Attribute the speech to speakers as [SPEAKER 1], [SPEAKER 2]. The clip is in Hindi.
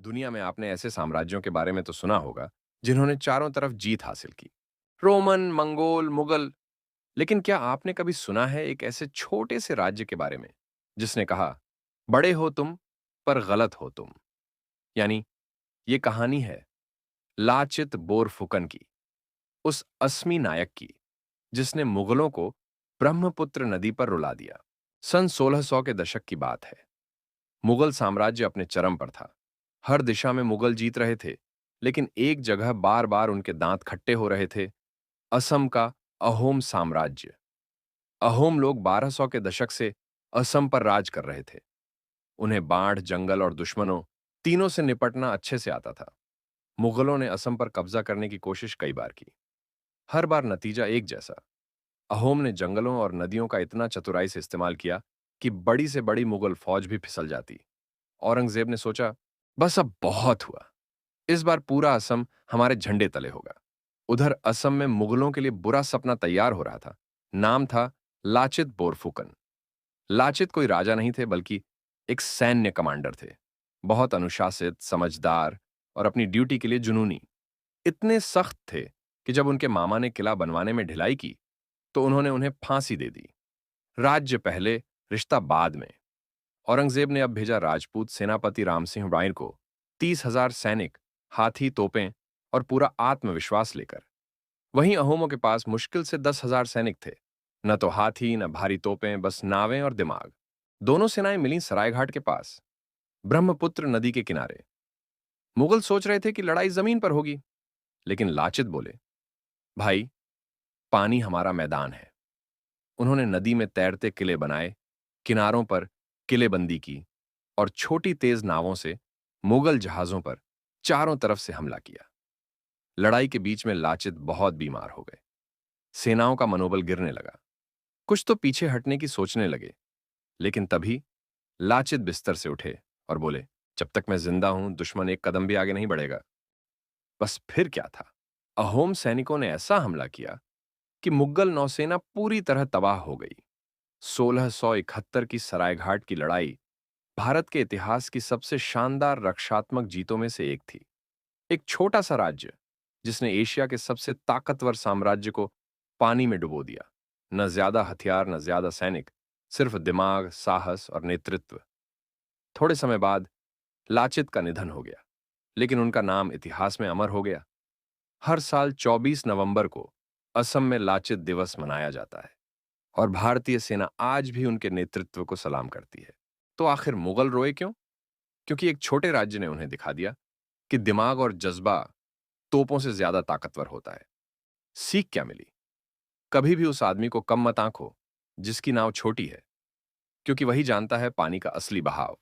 [SPEAKER 1] दुनिया में आपने ऐसे साम्राज्यों के बारे में तो सुना होगा जिन्होंने चारों तरफ जीत हासिल की। Roman, Mongol, Mughal. लेकिन क्या आपने कभी सुना है एक ऐसे छोटे से राज्य के बारे में जिसने कहा, बड़े हो तुम पर गलत हो तुम? यानी ये कहानी है लाचित बोरफुकन की, उस असमी नायक की जिसने मुगलों को ब्रह्मपुत्र नदी पर रुला दिया। सन 1600 के दशक की बात है। मुगल साम्राज्य अपने चरम पर था। हर दिशा में मुगल जीत रहे थे, लेकिन एक जगह बार बार उनके दांत खट्टे हो रहे थे। असम का अहोम साम्राज्य। अहोम लोग 1200 के दशक से असम पर राज कर रहे थे। उन्हें बाढ़, जंगल और दुश्मनों तीनों से निपटना अच्छे से आता था। मुगलों ने असम पर कब्जा करने की कोशिश कई बार की। हर बार नतीजा एक जैसा। अहोम ने जंगलों और नदियों का इतना चतुराई से इस्तेमाल किया कि बड़ी से बड़ी मुगल फौज भी फिसल जाती। औरंगजेब ने सोचा, बस अब बहुत हुआ। इस बार पूरा असम हमारे झंडे तले होगा। उधर असम में मुगलों के लिए बुरा सपना तैयार हो रहा था। नाम था लाचित बोरफुकन। लाचित कोई राजा नहीं थे, बल्कि एक सैन्य कमांडर थे। बहुत अनुशासित, समझदार और अपनी ड्यूटी के लिए जुनूनी। इतने सख्त थे कि जब उनके मामा ने किला बनवाने में ढिलाई की, तो उन्होंने उन्हें फांसी दे दी। राज्य पहले, रिश्ता बाद में। औरंगजेब ने अब भेजा राजपूत सेनापति राम सिंह राय को 30,000 सैनिक, हाथी, तोपें और पूरा आत्मविश्वास लेकर। वहीं अहोमों के पास मुश्किल से 10,000 सैनिक थे। न तो हाथी, न भारी तोपें, बस नावें और दिमाग। दोनों सेनाएं मिली सरायघाट के पास, ब्रह्मपुत्र नदी के किनारे। मुगल सोच रहे थे कि लड़ाई जमीन पर होगी, लेकिन लाचित बोले, भाई, पानी हमारा मैदान है। उन्होंने नदी में तैरते किले बनाए, किनारों पर किलेबंदी की और छोटी तेज नावों से मुगल जहाजों पर चारों तरफ से हमला किया। लड़ाई के बीच में लाचित बहुत बीमार हो गए। सेनाओं का मनोबल गिरने लगा। कुछ तो पीछे हटने की सोचने लगे, लेकिन तभी लाचित बिस्तर से उठे और बोले, जब तक मैं जिंदा हूं, दुश्मन एक कदम भी आगे नहीं बढ़ेगा। बस फिर क्या था? अहोम सैनिकों ने ऐसा हमला किया कि मुगल नौसेना पूरी तरह तबाह हो गई। 1671 की सरायघाट की लड़ाई भारत के इतिहास की सबसे शानदार रक्षात्मक जीतों में से एक थी। एक छोटा सा राज्य जिसने एशिया के सबसे ताकतवर साम्राज्य को पानी में डुबो दिया। न ज्यादा हथियार, न ज्यादा सैनिक, सिर्फ दिमाग, साहस और नेतृत्व। थोड़े समय बाद लाचित का निधन हो गया, लेकिन उनका नाम इतिहास में अमर हो गया। हर साल 24 नवंबर को असम में लाचित दिवस मनाया जाता है और भारतीय सेना आज भी उनके नेतृत्व को सलाम करती है। तो आखिर मुगल रोए क्यों? क्योंकि एक छोटे राज्य ने उन्हें दिखा दिया कि दिमाग और जज्बा तोपों से ज्यादा ताकतवर होता है। सीख क्या मिली? कभी भी उस आदमी को कम मत आंको जिसकी नाव छोटी है, क्योंकि वही जानता है पानी का असली बहाव।